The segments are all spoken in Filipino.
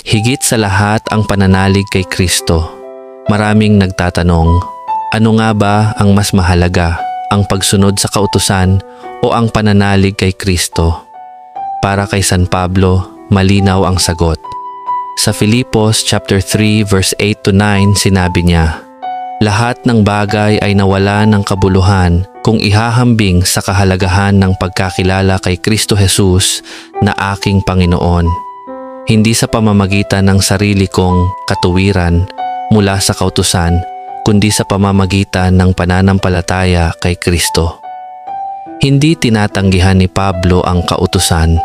Higit sa lahat ang pananalig kay Kristo. Maraming nagtatanong, ano nga ba ang mas mahalaga, ang pagsunod sa kautusan o ang pananalig kay Kristo? Para kay San Pablo, malinaw ang sagot. Sa Filipos chapter 3 verse 8 to 9 sinabi niya, lahat ng bagay ay nawala ng kabuluhan kung ihahambing sa kahalagahan ng pagkakilala kay Kristo Jesus na aking Panginoon. Hindi sa pamamagitan ng sarili kong katuwiran mula sa kautusan, kundi sa pamamagitan ng pananampalataya kay Kristo. Hindi tinatanggihan ni Pablo ang kautusan.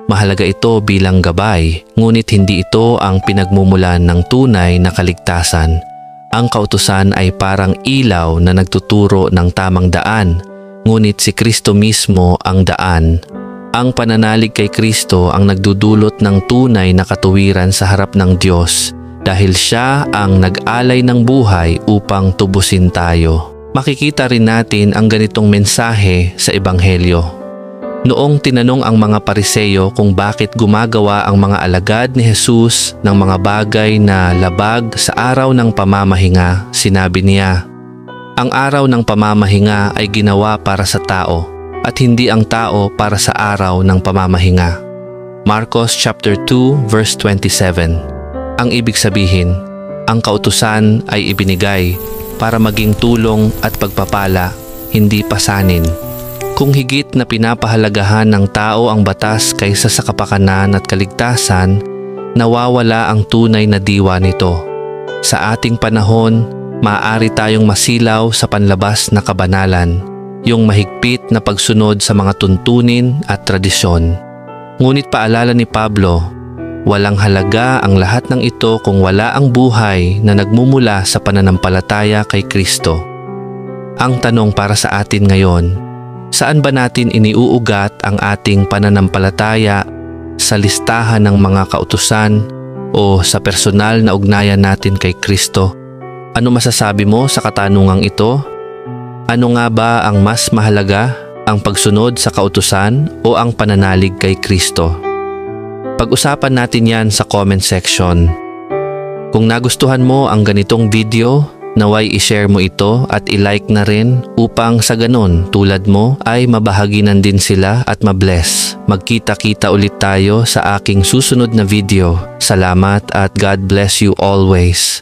Mahalaga ito bilang gabay, ngunit hindi ito ang pinagmumulan ng tunay na kaligtasan. Ang kautusan ay parang ilaw na nagtuturo ng tamang daan, ngunit si Kristo mismo ang daan. Ang pananalig kay Kristo ang nagdudulot ng tunay na katuwiran sa harap ng Diyos dahil Siya ang nag-alay ng buhay upang tubusin tayo. Makikita rin natin ang ganitong mensahe sa Ebanghelyo. Noong tinanong ang mga Pariseyo kung bakit gumagawa ang mga alagad ni Jesus ng mga bagay na labag sa araw ng pamamahinga, sinabi niya, ang araw ng pamamahinga ay ginawa para sa tao at hindi ang tao para sa araw ng pamamahinga. Marcos chapter 2 verse 27. Ang ibig sabihin, ang kautusan ay ibinigay para maging tulong at pagpapala, hindi pasanin. Kung higit na pinapahalagahan ng tao ang batas kaysa sa kapakanan at kaligtasan, nawawala ang tunay na diwa nito. Sa ating panahon, maaari tayong masilaw sa panlabas na kabanalan, yung mahigpit na pagsunod sa mga tuntunin at tradisyon. Ngunit paalala ni Pablo, walang halaga ang lahat ng ito kung wala ang buhay na nagmumula sa pananampalataya kay Kristo. Ang tanong para sa atin ngayon, saan ba natin iniuugat ang ating pananampalataya? Sa listahan ng mga kautusan o sa personal na ugnayan natin kay Kristo? Ano masasabi mo sa katanungang ito? Ano nga ba ang mas mahalaga, ang pagsunod sa kautusan o ang pananalig kay Kristo? Pag-usapan natin yan sa comment section. Kung nagustuhan mo ang ganitong video, naway i-share mo ito at i-like na rin upang sa ganon tulad mo ay mabahaginan din sila at mabless. Magkita-kita ulit tayo sa aking susunod na video. Salamat at God bless you always.